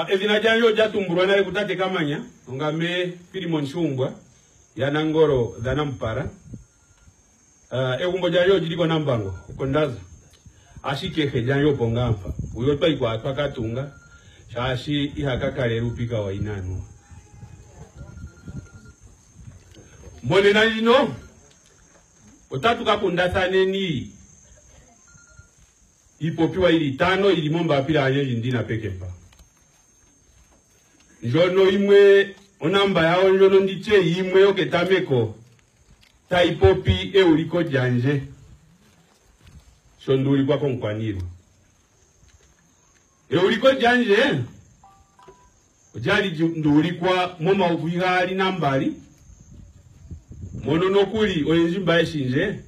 Ezina janjo jatumburwa nale kutate kamanya ngame Filimon Shumbwa ya Nangoro dhanampara. Egumbo janjo jiliko nambango kondaza ashike janjo pongampa uyo twaikwa twakatunga shashi ihakakale rupika wa inanu mbone na lino otatuka kundathaneni ipopiwa ili tano ili momba apila anyeji ndina pekepa njono imwe onamba yao njono ndiche imwe oketameko ta ipopi uliko janje shonduli kwa konkwaniro uliko janje ojali nduli kwa moma uvigali nambali mono nokuli oyenjimba eshinje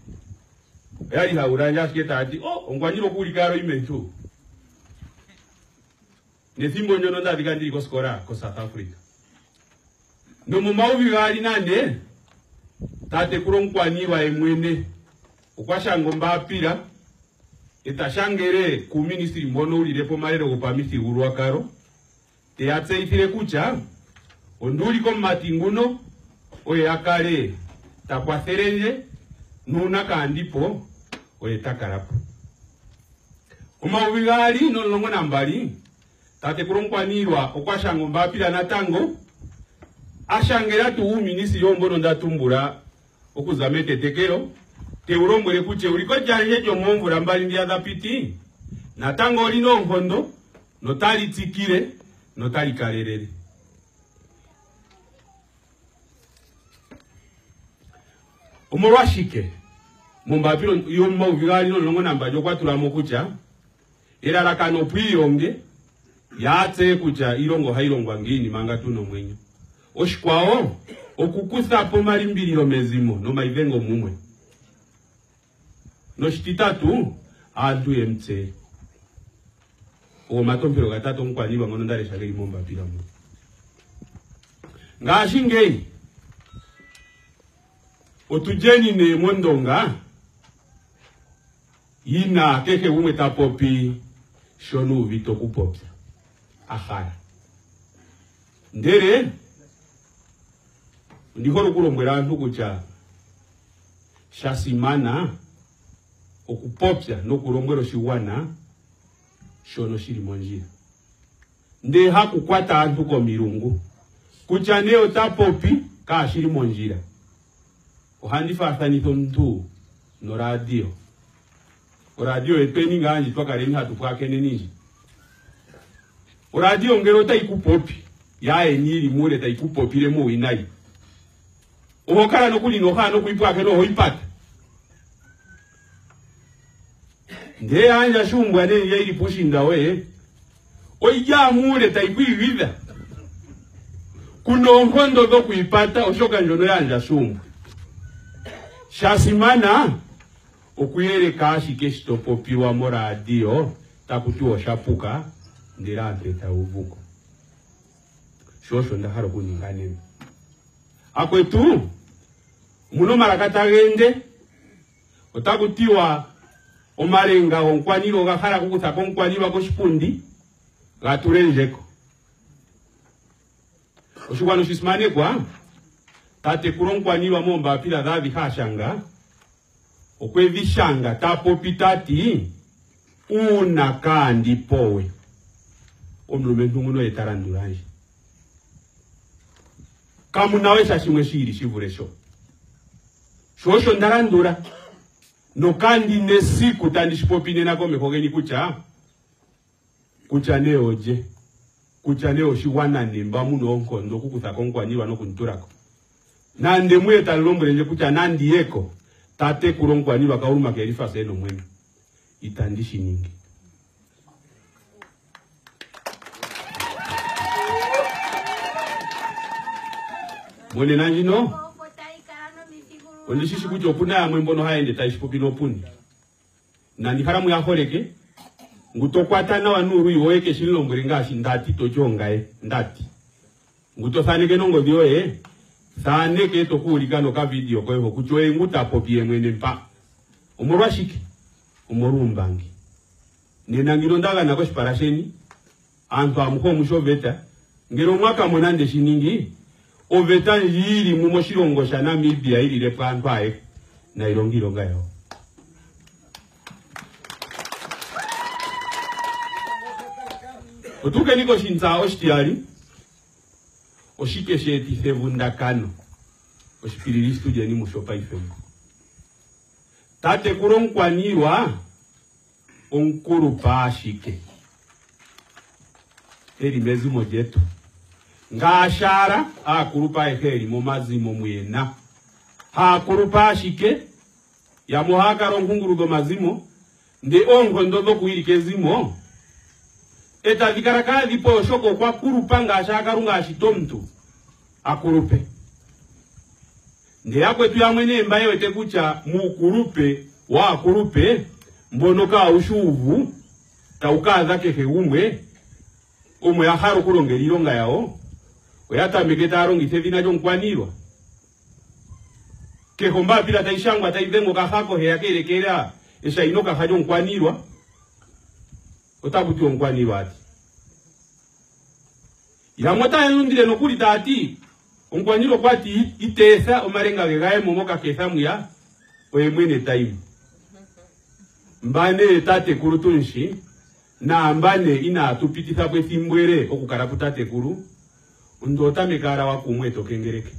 yali hauranja sketa ati onkwaniro kuli karo imentu nesimbo nyono ndavika ndili koskora ko South Africa no mumauvigali nande tate kuronkwanirwa emwene ukwashango mbapira etashangere ku ministry mbono ulirepo malero kupamisi urwakaro teatseitire kucha onduli ko matinguno oye akale takwatherenje nuna kandipo oye takarapo umauvigali no longo nambali tate kuronkwanirwa okwashango mbapira natango ashangera tu ministry yombono ndatumbura okuzamete tekero teurombwere kuche uliko janje jo momvura mbali ndiaza piti natango lino nkondo notali tikire notali karerere umorwashike mumbapiro yomma uvigali no longo namba jo kwatula mokucha era rakano pwiyonge yatse kucha irongo hairongwa ngini manga tuno mwenyo oshikwao okukusa po malimbiliro mezimo no maivengo mumwe no shititatu antu yemtse o matompero gatatu nkwaniba ngono ndale shageri momba pira mu ngashingei otujeni ne mondonga yina keke umwe tapopi shonu vito kupopya ahara ndere ndihoro kulombwera antu kucha shasimana okupopya no kulombwero shiwana shono shiri monjira nde hakukwata antu ko mirungu kucha neo tapopi ka shiri monjira ohandifa athanito mtu no radio o radio epeni nganji twakareni hatu kwakene ninji o radio ngero taikupopi ya eniri mure taikupopire mu inai ohokala nokuli nohano kuipwake no hoipata nde anja Shumbwa ne yairi pushinda we oija mure taikwiwida kuno nkondo do kuipata oshoka njono yanja Shumbwa shasimana okuyere kashi keshitopopiwa mo radio takutuo shapuka ndira mpeta uvuko shosho ndaharo kuningane akwetu muno marakata gende otakutiwa omarenga onkwaniro gakhala kukutha konkwaniro ko shipundi gaturenjeko oshikwano shisimane kwa tate kuronkwanirwa momba pila dhavi hashanga okwevishanga tapo pitati una kandi powe omlume ntunguno yetaranduranje kamunawe shashimwe shiri shivuresho shosho ndarandura no kandi nesiku tandishipopine nako mekogeni kucha neoje kucha neo shiwana nimba muno onkondo kukutha konkwanirwa no kunturako nande mweta lombrenje kucha nandi yeko tate kuronkwanirwa kauruma kerifa seno mwene itandishi ningi mwene nanjino ondishishi kucho puna ya mwembono haende taishipopino puni nandi haramu ya horeke ngutokwata na wanuru yoeke shilombre ngashi ndati tojongae ndati ngutothaneke nongo dioe thaneke tokulikano ka video kweho kuchoe ngutapopie mwene mpa omorwashike omorumbangi nenangiro ndaga nako shiparasheni antu amuko mushoveta ngero mwaka monande shiningi oveta njiri mumo shirongo sha Namibia ili lepa antu ae na ilonga yao. Otuke niko shinza oshtiari oshike sheti sevunda kano oshipiriri studia ni mushopa ifemu tate kuronkwanirwa onkuru pashike eri mezumo jetu ngashara akurupa eheri mu mazimo mwena hakurupa ashike ya muhaka ronkungurugo mazimo nde ongo ndozo kuirikezimo eta vikaraka dipo shoko kwa kurupa ngashaka runga ashitomtu akurupe nde yakwe tu yamwene mbaye wete kucha mukurupe wa akurupe mbonoka ushuvu taukaza kehe umwe ya haru kurongeri ilonga yao oyata miketa arongise vina jonkwanirwa kehomba pila taishangwa taivengo kahako heyakerekera esha inoka hajo nkwanirwa otabuti onkwanirwa ati yamota yundile nokuli tati onkwanirwa kwati itesa omarenga gegae momoka kesamuya oyemwene time mbane tate kuru tunshi na mbane ina tupitisa kwe simbwere okukara kutate kuru ndota mekara wa kumwe tokengereke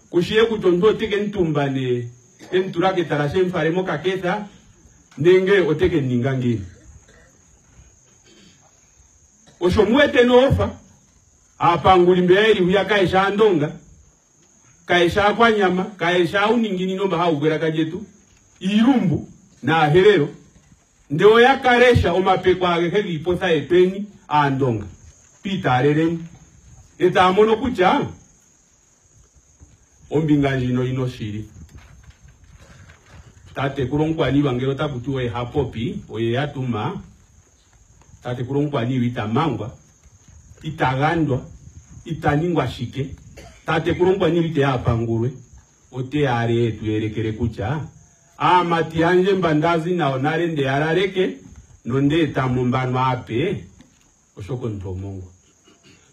kushiye kutondo teke ntumbane enturake tarashe mfare moka kesa nenge oteke ningangi oshomwete nofa apanguli mbeeri huya kaisha andonga kaisha kwa nyama kaisha uningini nomba haugwera kajetu irumbu na herero ndeo yakaresha omapekwa agehevi iposa etweni andonga pita arereni eta amono kucha ombinganjino inoshiri tate kuronkwani bangero tabutuwe hapopi oye yatuma tate kuronkwani witamangwa itagandwa itaningwa shike tate kuronkwani wite apangurwe ote are etu erekere kucha amati anje mbandazi na onare nde arareke nonde tamumbano ape oshoko ntomongo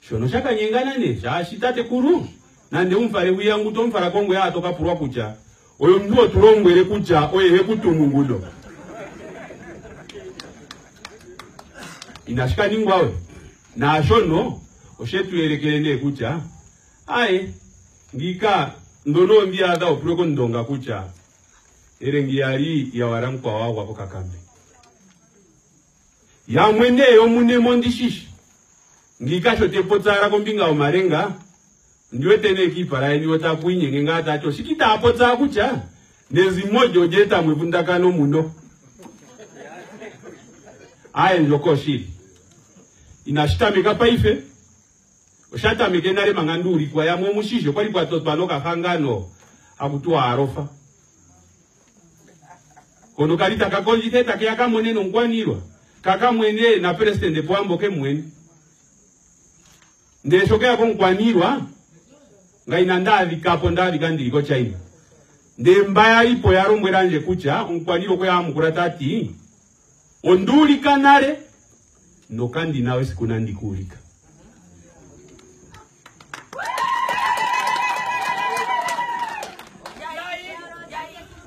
shono shaka nyengana ne shashitate kuru nande umfare wiyangu tomfara kongo ya atoka purwa kucha oyo mndu oturongwere kucha oye kutumungulo inashika ningwawe na shono oshetu erekelende kucha ae ngika ndono mbia da opuroko ndonga kucha erengiyari ya warankwa wawa kwa kakambe ya mwene yo mune mondishishi ngika shote potsara kombinga omarenga ndiwe tene kipara ni watapuinye ngenga tacho shikita apotsa kucha nezi mojo jeta mwevundakano muno aye njoko shiri inashitamika paife oshatamike nare manganduri kwa ya mwomushisho kwali kwa totpanoka hangano akutua arofa kono kalita kakonjite take yakamwene nonkwanirwa kakamwene na presidente poamboke mwene ndeshoke yako nkwanirwa ngaina ndavi kapo ndavi kandiriko China nde mbaya ipo yarombweranje kucha nkwanirwa kwe amukura tati onduli kanare nokandi nawe sikuna ndikulika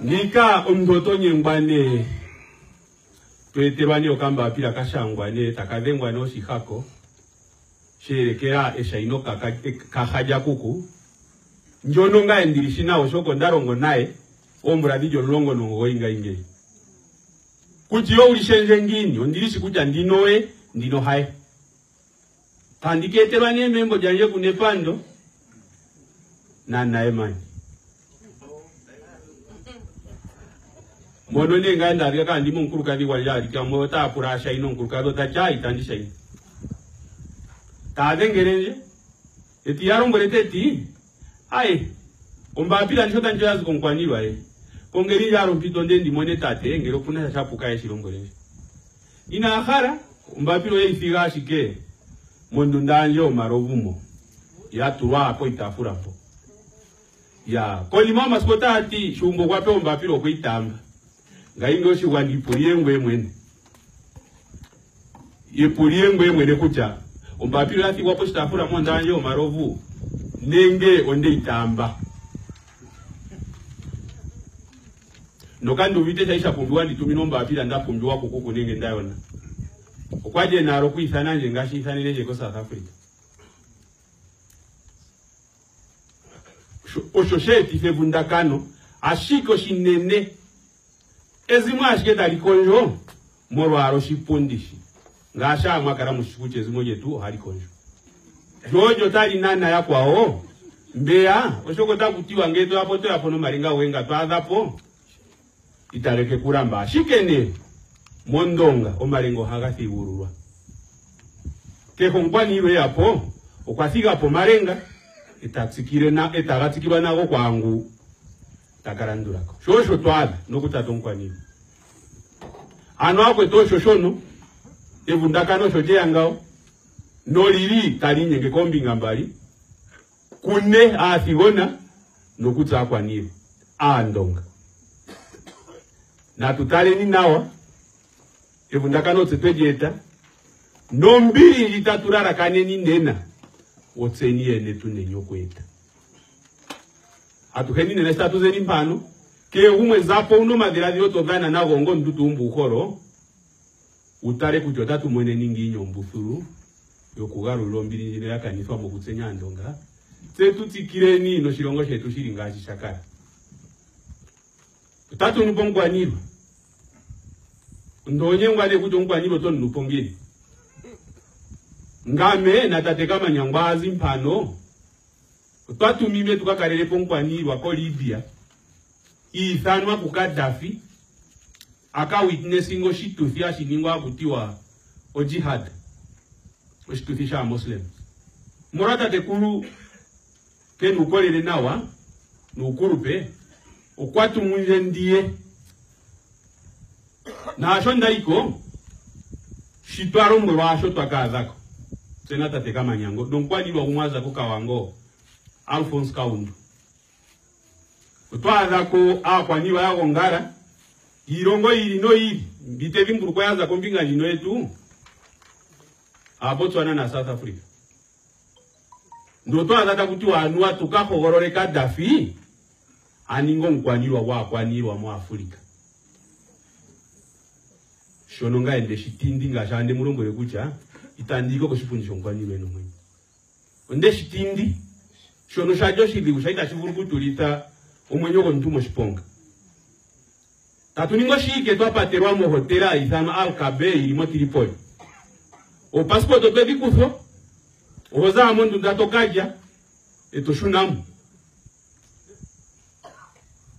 nika omdoto nyembane tweterwani okamba apira kashangwane takavengwa no shikako sherekera eshaino kahaja kuku njono nga endirishina oshoko ndarongo nae ombra dijo longo nongo inga inge kuti yo ulishenje ngini ondirishi kuja ndinoe ndino hai tandiketerwani membo janje kunepando na naemani mono nenga ndari kandi munkuruka di walya dikamo ta purasha ino nkuruka ta chai tandisha ino ta dengerenje eti yaromborete ti ai omba pila nshota njoyazi konkwaniwa kongeri yaro mpito ndendi mone tate ngero kuna chapuka yeshiromborenje ina akhara omba pilo yefiga shike mondo ndanjo marovumo ya tuwa apo itafura po ya koli mama skota ati shumbo kwape omba pilo kuitamba ngaingo shiwandipo yengwe mwene yepuliengo yemwene kucha ombapilo ati wapo stafura mondanje omarovu nenge onde itamba nokandi uvite chaisha pumbiwa nditumino mbapila nda pumbiwa kukuku nenge ndayona okwaje naro kuisana nje ngashi isanile jeko South Africa oshosheti fevundakano ashiko shinene ezimwe ashiketa likonjo morwaro shipundishi ngasha mwakara mushikuche zimoje tu halikonjo jojo tali nana yakwao mbeya oshokota kutiwa ngeto hapo to yapo no maringa wenga twadhapo itareke kuramba shikene mondonga omarengo hagati ururwa keko nkwani iwe yapo okwasiga po marenga itatsikire na etagatikirwa nago kwangu takarandurako shosho twala nokutato nkwani ano akwe to shoshono evundakano shoje yangao noliri talinye ngekombi ngambali kune athigona nokutsa akwanire andonga na tutale ni nawa evundakano tsetwejeta nombiri litaturara kaneni nena otseni ene tunenyo kweta atuheni nene statuzeni mpano ke umwe zapo uno madhirazi yotovana na gongo ndutu ukhoro utare kujota tumwene ningi nyombuthuru yokugaru lombiri njine yakanithwa mokutsenya andonga tsetu tsikireni no shirongo shetu shiringachi shakara tatu nupongwanirwa ndonye ngwale kuti ongwanirwa to nupongeni ngame na tate kama nyangwazi mpano twatu mime tukakarele pongwanirwa ko Libya ithanwa ku Gaddafi aka witnessingo shituthi ashiningwa kutiwa o jihad oshituthi sha muslim murata tekulu ke nukolele nawa nukurupe okwatu munje ndiye na asho ndaiko shitwaro mwasho twakazako tena tate kama nyango donkwanirwa kumwaza ko kawango Alphonse Kaundu utwazako akwaniwa yako ngara irongo ili no ili bitevi mburuko yaza kombinga lino yetu Botswana na South Africa ndo twaza kuti wanua tukahogorore Gaddafi aningo nkwanirwa wakwanirwa mu Afrika shono ngaende shitindi ngashande mulombole kucha itandiko ko shifundisho nkwanirwe no mwenye onde shitindi shono shajo shili ushaita shivuru kutulita omwenye ko ntumo shiponga tatuningo shike twapaterwa mu hotela isama Alkabe ilimo Tripoli o passport to bikuso oza amondu ndatokaja etoshunamu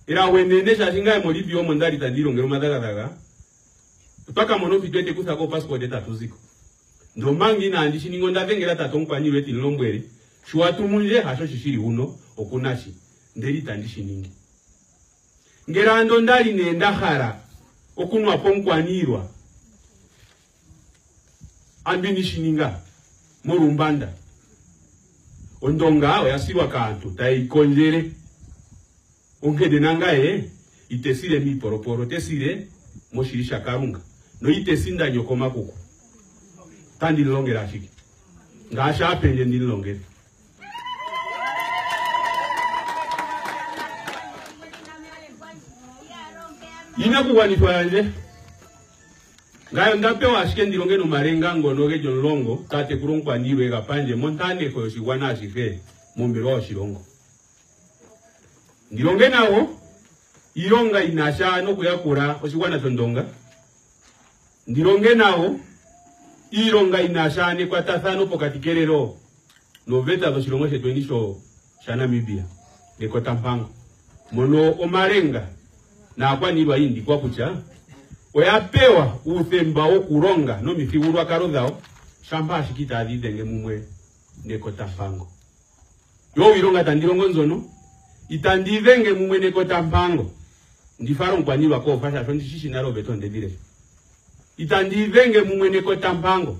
ira wenene shashinga mo Libya mo ndali tandiro ngero madagadaga tutaka mono fitwete kusako passport etatuziko ndo mangi na andishi ningo ndavengera tatonkwanirwe tilombwere shwatu munje hasho shishiri uno okunashi ndeli tandishi ningi ngerando ndali nenda hara okunwa ponkwanirwa ambini shininga murumbanda ondonga oyasirwa kantu taikonjere ongede nangae itesire mi poroporo tesire moshirisha karunga no itesinda nyoko makuku tandi longera ashiki ngasha apende ndi longera ina kuwanitwa yanje ngayo ndapewa ashike ndilonge no marenga ngonoge jonlongo tate kuronkwa niwe kapanje montane ko yoshigwana ashike mumbiro wa shirongo ndilonge nawo ironga inasha no kuyakura oshigwana tondonga ndilonge nawo ironga inasha ne kwatathano pokatikerero noveta do shirongo shetu enisho sha Namibia neko tampango mono omarenga na akwanirwa indi kwa kucha oyapewa uthemba okuronga no mifigurwa karodhao shamba ashikita adidenge mumwe neko tampango yo ironga tandirongo nzono itandivenge mumwe neko tampango ndifaro nkwanirwa ko fasha shondi shishi naro betonde dire itandivenge mumwe neko tampango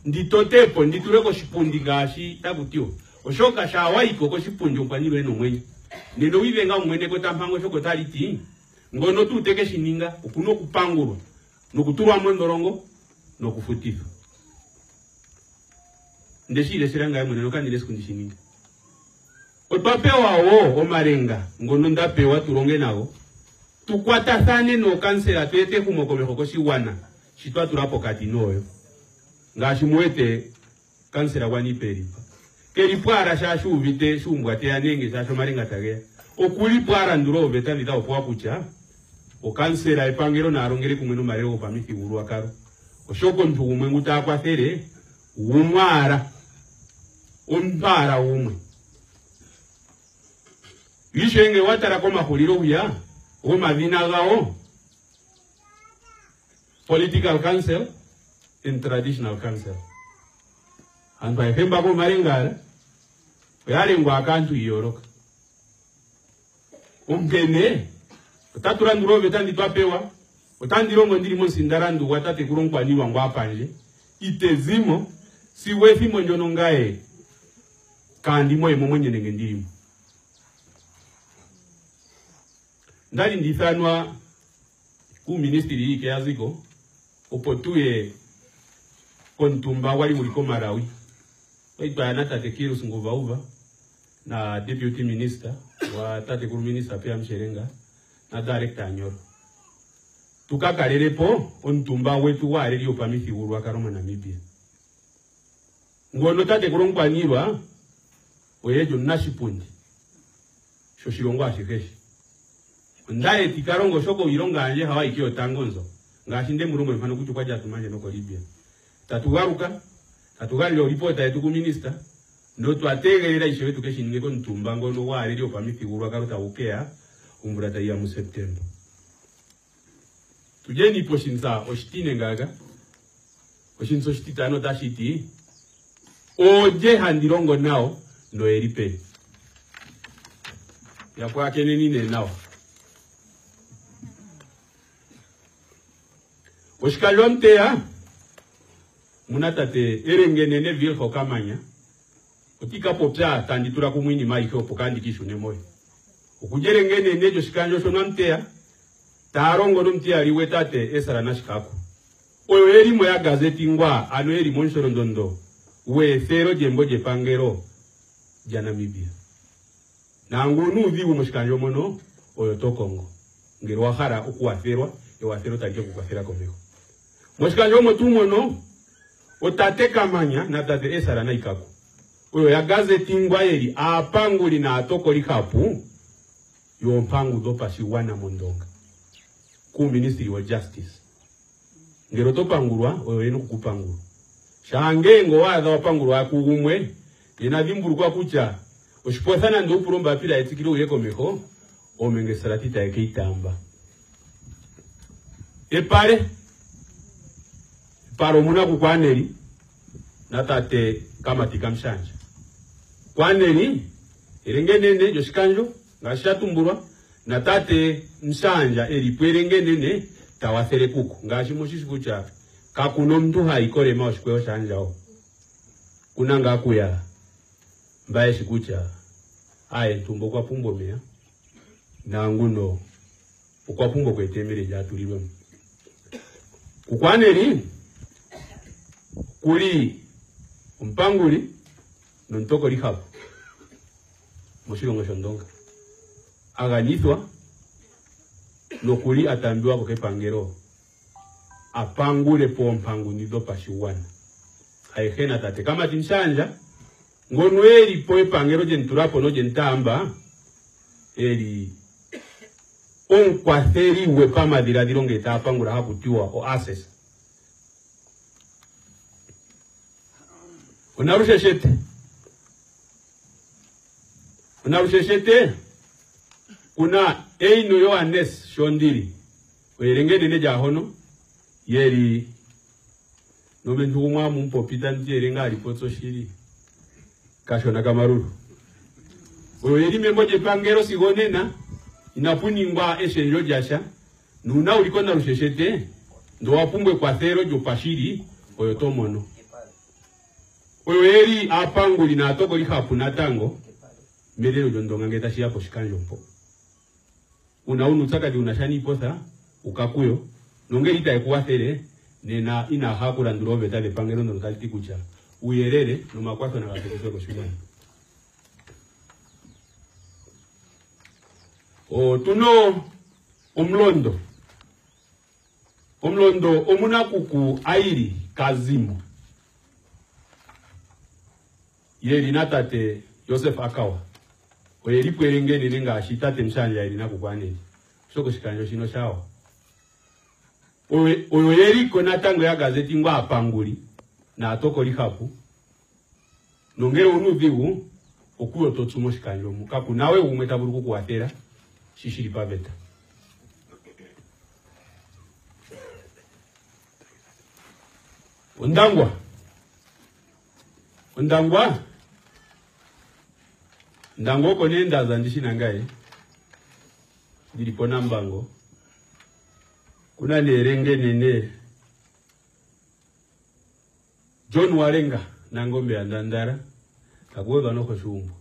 nditotepo nditureko shipundi ngashi tabutio oshoka shawaiko ko shipundi nkwanirwa eno mwenye nendo wivenga mumwe neko tampango shoko taliti ngono tu teke shininga ukuno kupangurwa nokuturwa mwendorongo nokufutifa ndeshile siranga muneno kandi lesikundi otwapewa o marenga ngono ndapewa turonge nawo tukwatathane no kansela twete humokomeko koshiwana shitwa tulapo kati noyo ngashi mwete kansela waniperipa kelipwara shashuvite shumbwate anenge shasho marenga tagea okulipwara nduro vetandita opwa kucha o kansela epangelo na arongere kumweno marero pamiti urwa karo oshoko ntuumwe ngutakwathere umwara umpara umwe ishenge watara koma huliro uya uma vina gao political council and traditional council antu ayemba ko marengala yale ngwa akantu iyoroka umkene tatura nduro betandi twapewa otandirongo ndiri monsindarandu watate kuronkwa ngwa panje itezimo si wefi monjono ngae kandi moyo mwenye ndimo ndali ndithanwa ku ministry hii yaziko opotuye kontumba wali muliko Marawi waitwa na tate Kirus Nguvauva na deputy minister wa tate kuru minister pia Msherenga na director Anyoro tukakalerepo ontumba wetu wa radio pamiti urwa karoma Namibia ngono tate kuronkwanirwa oyejo nashipundi shoshilongo ashikeshi ndaye tikarongo shoko ironga anje hawa ikio tangonzo ngashinde murumo mfano kutu kwa jatumanje noko Libya tatugaruka tatugalilo ripota yetu ku minister ndo twategerera isho wetu keshi ningeko ntumba ngono wa radio pamiti urwa karuta ukea umbrata ya mu September tujeni poshinza oshitine ngaga oshinzo shititano tashiti oje handirongo nao ndo eripe ya kwa keneni ne nao oshikalontea munatate erengenene vilho kamanya otika popya tanditura kumwini maike opokandi kishune moyo okujerengene nejo shikanjo shonantea tarongo nomtia liwe tate esara na shikaku oyo erimo ya gazeti ngwa ano erimo nshorondоndo we thero jembo je pangero ja Namibia nangu nuvi umushikanjo mono oyo tokongo ngero wahara okuwatherwa ewathero tajio kukwafera komeko mushikanjo motumo no otate kamanya na tate esara na ikaku oyo ya gazeti ngwa eri apanguli na atokoli kapu yo mpangu dopa shiwana mondonga ku ministry wa justice ngero topangulwa oyo eno kukupangulwa shangengo wadha wapangulwa kuumwe ina vimbulukwa kucha oshipothana ndo upulomba pila etikilo uyeko meho omenge salatita yake itamba epare paro muna kukwaneri na tate kamatika mshanja kwaneri erengenene joshikanjo ngashatumbulwa na tate mshanja eripwerengenene tawathere kuku ngashi moshishi kucha kakuno mtu haikore mao shikweo shanjao kuna ngakuya mbaye shikucha aye ntumbo kwa pumbo mea na nguno ukwa pumbo kwetemere jatulilwe kukwaneri kuli mpanguli nontoko lihapu moshilongo shondonga aganithwa nokuli atambiwa koke pangero apangule po mpangu nido pashiwana haihena tate kama tinshanja ngono eri po pangero jenturapo no jentamba eri onkwatheri we pama diradiro ngeta apangula hakutiwa o access unarusheshete kuna eino yo anes shondiri werengene ne jahono yeri no bentu mwa mumpo pitanti erenga ripotso shiri kashona kamaruru oyo yeri memboje pangero sigonena inapuningwa eshenjo jasha nuna ulikona rusheshete ndo wapumbwe kwa thero jo pashiri oyo tomono oyo yeri apanguli na atokoli hapu na tango merero jondonga ngeta shiapo shikanjo mpo unaunu tsaka di unashani potha ukakuyo nongeri ta ekuwathere nena ina hakura ndurove tale pangero ndo taliti kucha uyerere no makwaso na katekizo koshimani. O tuno omlondo omuna kuku airi kazimo yeri natate Joseph Akawa oyeri kwerengene nenga ashitate mshanja yeri nakukwaneli soko shikanjo shino shawa oyo yeri kona tango ya gazeti ngwa apanguli na atoko likapu nongere unuvigu okuyo totsumo shikanjo mukaku nawe umwetaburu kukuwatera shishiri paveta. Ndangwa kone ndaza ndishina ngai ndilipona mbango kuna nerenge nene John Warenga na ngombe ya Ndandara kakuweba noko shumbu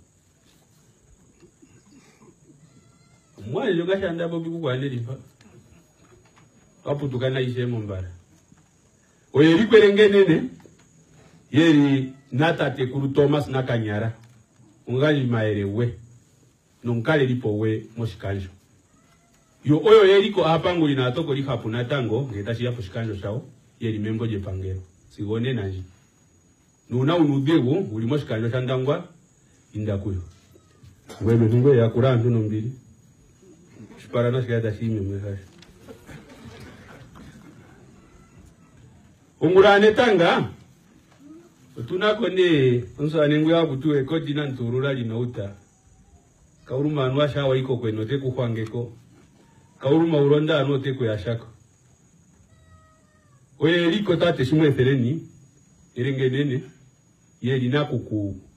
mwana joka shanda bobi kukwanelipa waputukana ishemo mbara oyeri kwerenge nene yeri natate kuru Thomas na Kanyara ungali maere we nunkale lipo we moshikanjo yo oyo yeriko apanguli na atoko likapu na tango ngetashi ya poshikanjo shao yeri membo je pangero sigone nanji nuna unudego uli moshikanjo shandangwa indakuyo wewe ningwe ya kurantu nombili shipara na shikaya shime mwehashi ungurane tanga tunako ne unsanengwe abutuwe kodi na nturula linouta kauruma anwa shawa iko kwenote kukwangeko kauruma uronda anote kuyashako oye liko tate shimwe fereni irengenene yeli nakuku